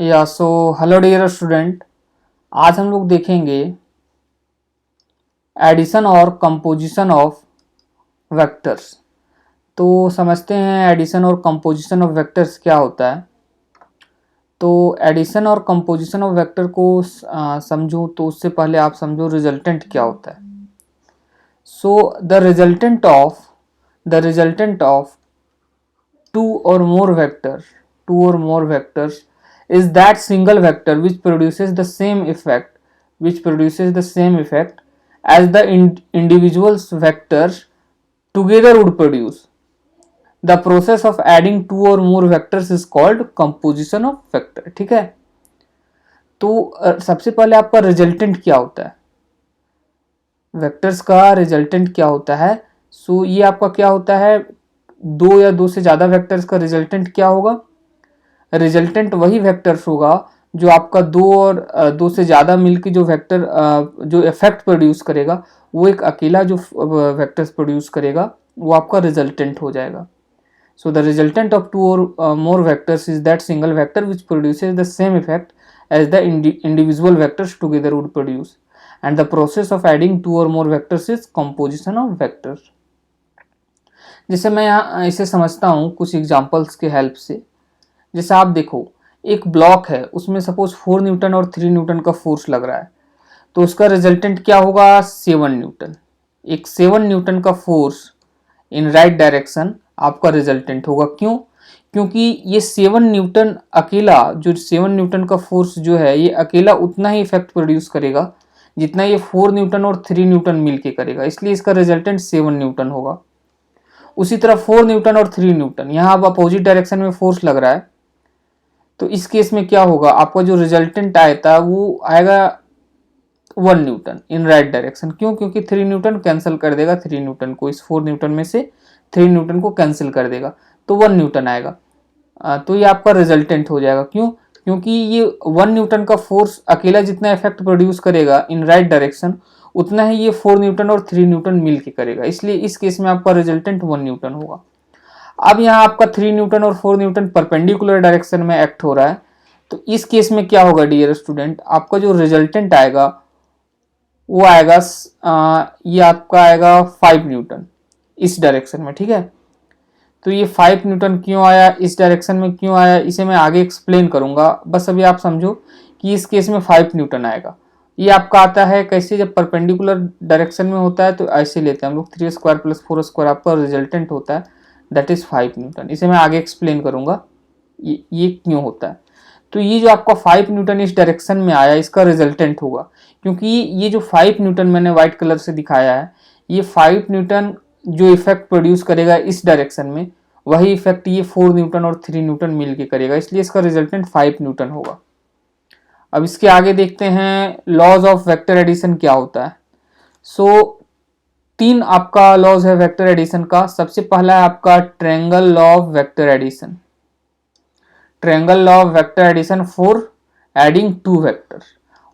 या so hello dear student. आज हम लोग देखेंगे एडिशन और कंपोजिशन ऑफ वेक्टर्स। तो समझते हैं एडिशन और कंपोजिशन ऑफ वेक्टर्स क्या होता है। तो एडिशन और कंपोजिशन ऑफ वेक्टर को समझूं तो उससे पहले आप समझो रिजल्टेंट क्या होता है। सो the resultant of two or more vectors is that single vector which produces the same effect as the individual vectors together would produce. The process of adding two or more vectors is called composition of vector। ठीक है, तो सबसे पहले आपका resultant क्या होता है, vectors का रिजल्टेंट क्या होता है। सो ये आपका क्या होता है, दो या दो से ज़्यादा वेक्टर्स का रिजल्टेंट क्या होगा। रिजल्टेंट वही वेक्टर्स होगा जो आपका दो और दो से ज़्यादा मिलकर जो वेक्टर जो इफेक्ट प्रोड्यूस करेगा, वो एक अकेला जो वेक्टर्स प्रोड्यूस करेगा वो आपका रिजल्टेंट हो जाएगा। So the resultant of two or more vectors is that single vector which produces the same effect as the individual vectors together would produce and the process of adding two or more vectors is composition of vectors. जैसे मैं यहाँ इसे समझता हूँ कुछ examples के help से। जैसे आप देखो, एक ब्लॉक है, उसमें सपोज 4 न्यूटन और 3 न्यूटन का फोर्स लग रहा है, तो उसका रिजल्टेंट क्या होगा, 7 न्यूटन। एक 7 न्यूटन का फोर्स इन राइट डायरेक्शन आपका रिजल्टेंट होगा। क्यों? क्योंकि ये 7 न्यूटन अकेला, जो 7 न्यूटन का फोर्स जो है ये अकेला उतना ही इफेक्ट प्रोड्यूस करेगा जितना ये 4 न्यूटन और 3 न्यूटन मिलके करेगा, इसलिए इसका रिजल्टेंट 7 न्यूटन होगा। उसी तरह 4 न्यूटन और 3 न्यूटन, यहाँ अब अपोजिट डायरेक्शन में फोर्स लग रहा है, तो इस केस में क्या होगा, आपका जो रिजल्टेंट आया था वो आएगा 1 न्यूटन इन राइट डायरेक्शन। क्यों? क्योंकि 3 न्यूटन कैंसिल कर देगा 3 न्यूटन को, इस 4 न्यूटन में से 3 न्यूटन को कैंसिल कर देगा, तो 1 न्यूटन आएगा। तो ये आपका रिजल्टेंट हो जाएगा। क्यों? क्योंकि ये 1 न्यूटन का फोर्स अकेला जितना इफेक्ट प्रोड्यूस करेगा इन राइट डायरेक्शन, उतना ही ये 4 न्यूटन और 3 न्यूटन मिल के करेगा, इसलिए इस केस में आपका रिजल्टेंट 1 न्यूटन होगा। अब यहाँ आपका 3 न्यूटन और 4 न्यूटन परपेंडिकुलर डायरेक्शन में एक्ट हो रहा है, तो इस केस में क्या होगा डियर स्टूडेंट, आपका जो रिजल्टेंट आएगा वो आएगा ये आपका आएगा 5 न्यूटन इस डायरेक्शन में। ठीक है, तो ये 5 न्यूटन क्यों आया, इस डायरेक्शन में क्यों आया, इसे मैं आगे एक्सप्लेन करूंगा। बस अभी आप समझो कि इस केस में 5 न्यूटन आएगा। ये आपका आता है कैसे, जब परपेंडिकुलर डायरेक्शन में होता है तो ऐसे लेते हैं हम लोग, 3 स्क्वायर प्लस 4 स्क्वायर आपका रिजल्टेंट होता है, दैट इज 5 न्यूटन। इसे मैं आगे एक्सप्लेन करूंगा ये क्यों होता है। तो ये जो आपका 5 न्यूटन इस डायरेक्शन में आया, इसका रिजल्टेंट होगा, क्योंकि ये जो 5 न्यूटन मैंने व्हाइट कलर से दिखाया है, ये 5 न्यूटन जो इफेक्ट प्रोड्यूस करेगा इस डायरेक्शन में, वही इफेक्ट ये 4 न्यूटन और 3 न्यूटन मिलके करेगा, इसलिए इसका रिजल्टेंट 5 न्यूटन होगा। अब इसके आगे देखते हैं लॉज ऑफ वेक्टर एडिशन क्या होता है। सो 3 आपका लॉज है वेक्टर एडिशन का। सबसे पहला है आपका triangle law of vector addition, triangle law of vector addition for adding 2 vector.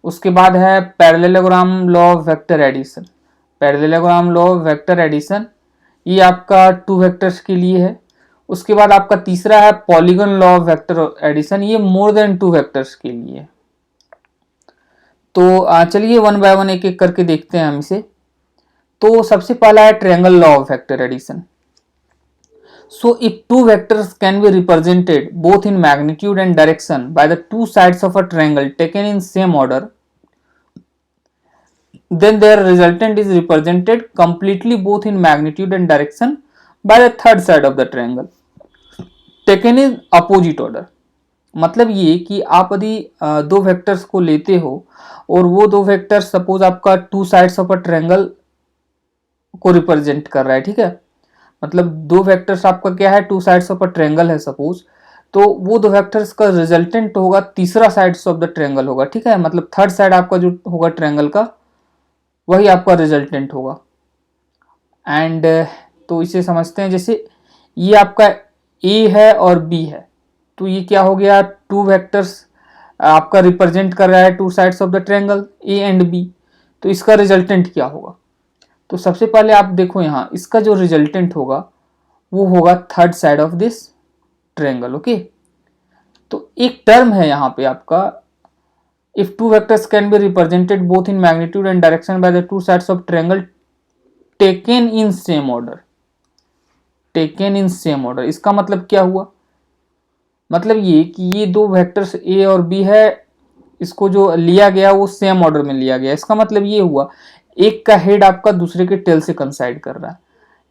उसके बाद है parallelogram law of vector addition, parallelogram law of vector addition, ये आपका 2 वेक्टर्स के लिए है। उसके बाद आपका तीसरा है polygon law of vector addition, ये मोर देन 2 वेक्टर्स के लिए। तो चलिए वन बाय वन एक एक करके देखते हैं हम इसे। तो सबसे पहला है triangle law of vector addition. So if two vectors can be represented both in magnitude and direction by the two sides of a triangle taken in same order, then their resultant is represented completely both in magnitude and direction by the third side of the triangle taken in opposite order। मतलब ये कि आप यदि दो vectors को लेते हो और वो दो वेक्टर्स सपोज आपका to sides of a triangle को रिप्रेजेंट कर रहा है। ठीक है, मतलब दो वेक्टर्स आपका क्या है, two sides of a triangle है सपोज, तो वो दो वेक्टर्स का रिजल्टेंट होगा तीसरा साइड्स ऑफ द ट्रायंगल होगा। ठीक है, मतलब थर्ड साइड आपका जो होगा ट्रायंगल का वही आपका रिजल्टेंट होगा। एंड तो इसे समझते हैं, जैसे ये आपका ए है और बी है, तो ये क्या हो गया, टू वेक्टर्स आपका रिप्रेजेंट कर रहा है two sides of the triangle A and B, तो इसका रिजल्टेंट क्या होगा। तो सबसे पहले आप देखो यहाँ, इसका जो रिजल्टेंट होगा वो होगा third side of this triangle. Okay, तो एक टर्म है यहाँ पे आपका, if two vectors can be represented both in magnitude and direction by the to sides of triangle taken in same order, taken in same order. इसका मतलब क्या हुआ, मतलब ये कि ये दो वेक्टर्स ए और बी है, इसको जो लिया गया वो सेम ऑर्डर में लिया गया। इसका मतलब ये हुआ एक का हेड आपका दूसरे के टेल से कंसाइड कर रहा है।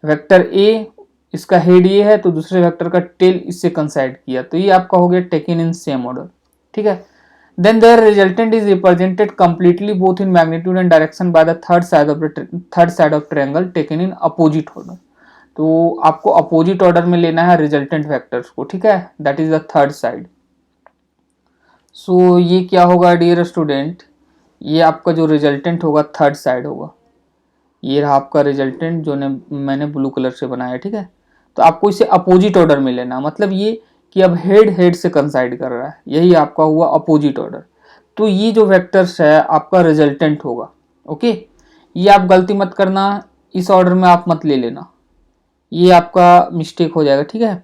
वेक्टर ए, इसका हेड ये है तो दूसरे वेक्टर का टेल इससे कंसाइड किया, तो ये आपका हो गया टेकन इन सेम ऑर्डर, ठीक है। Then their resultant is represented completely both in magnitude and direction by the third side of triangle taken in opposite order. तो आपको अपोजिट ऑर्डर में लेना है रिजल्टेंट वेक्टर्स को, ठीक है, that is the third side. So ये क्या होगा डियर स्टूडेंट, ये आपका जो रिजल्टेंट होगा थर्ड साइड होगा। ये रहा आपका रिजल्टेंट जो मैंने ब्लू कलर से बनाया, ठीक है। तो आपको इसे अपोजिट ऑर्डर में लेना, मतलब ये कि अब हेड हेड से कंसाइड कर रहा है, यही आपका हुआ अपोजिट ऑर्डर। तो ये जो वेक्टर्स है आपका रिजल्टेंट होगा, ओके। ये आप गलती मत करना, इस ऑर्डर में आप मत ले लेना, ये आपका मिस्टेक हो जाएगा, ठीक है।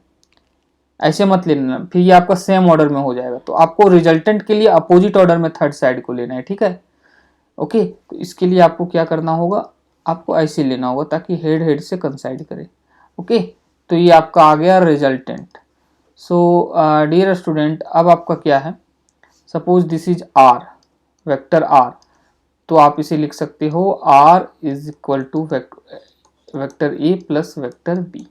ऐसे मत लेना, फिर ये आपका सेम ऑर्डर में हो जाएगा। तो आपको रिजल्टेंट के लिए अपोजिट ऑर्डर में थर्ड साइड को लेना है, ठीक है, ओके। तो इसके लिए आपको क्या करना होगा, आपको ऐसे लेना होगा ताकि हेड हेड से कंसाइड करे, ओके। तो ये आपका आ गया रिजल्टेंट। सो डियर स्टूडेंट, अब आपका क्या है, suppose this is R, vector R, तो आप इसे लिख सकते हो R is equal to vector A plus vector B.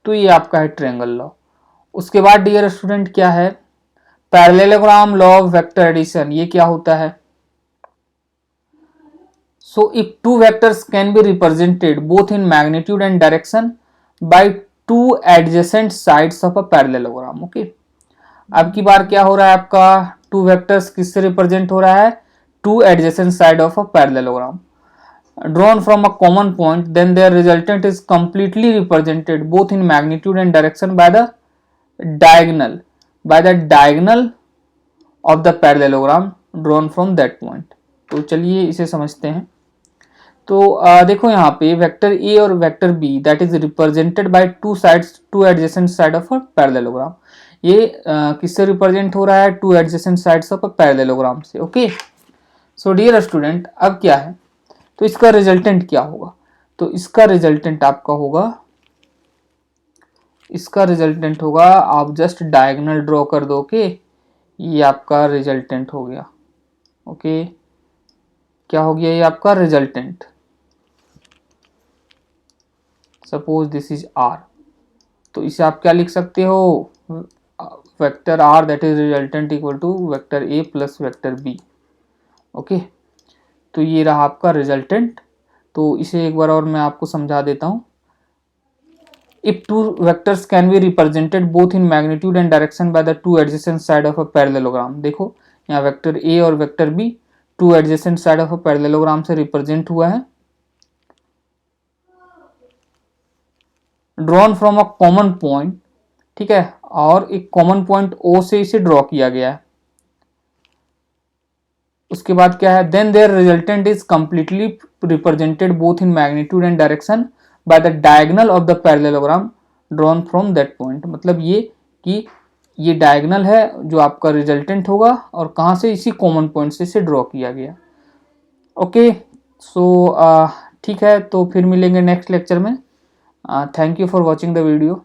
तो ये आपका है ट्रायंगल लॉ। उसके बाद डियर स्टूडेंट क्या है, parallelogram law of vector addition. ये क्या होता है, so if two vectors can be represented both in magnitude and direction by two adjacent sides of a parallelogram, okay. अब की बार क्या हो रहा है आपका, टू वेक्टर्स किससे रिप्रेजेंट हो रहा है, two adjacent side of a parallelogram drawn from a common point, then their resultant is completely represented both in magnitude and direction by the diagonal of the parallelogram drawn from that point। तो चलिए इसे समझते हैं। तो देखो यहाँ पे vector A और vector B that is represented by two sides, two adjacent side of a parallelogram. ये किससे रिप्रेजेंट हो रहा है, two adjacent sides of a parallelogram से, ओके। सो डियर स्टूडेंट, अब क्या है, तो इसका रिजल्टेंट क्या होगा, तो इसका रिजल्टेंट आपका होगा, इसका रिजल्टेंट होगा, आप जस्ट डायगोनल ड्रॉ कर दो, ओके। ये आपका रिजल्टेंट हो गया, ओके। क्या हो गया, ये आपका resultant. Suppose this is R, तो इसे आप क्या लिख सकते हो, vector R that is resultant equal to vector A plus vector B, okay. तो ये रहा आपका रिजल्टेंट। तो इसे एक बार और मैं आपको समझा देता हूं। If two vectors can be represented both in magnitude and direction by the two adjacent side of a parallelogram, देखो यहाँ वेक्टर ए और vector B two adjacent side of a parallelogram से रिप्रेजेंट हुआ है, drawn from a common point, ठीक है, और एक कॉमन पॉइंट ओ से इसे ड्रॉ किया गया है। उसके बाद क्या है, then their resultant is completely represented both in magnitude and direction by the diagonal of the parallelogram drawn from that point. मतलब ये कि ये डायगोनल है जो आपका रिजल्टेंट होगा, और कहाँ से, इसी कॉमन पॉइंट से इसे ड्रॉ किया गया, ओके। सो ठीक है, तो फिर मिलेंगे नेक्स्ट लेक्चर में। Thank you for watching the video.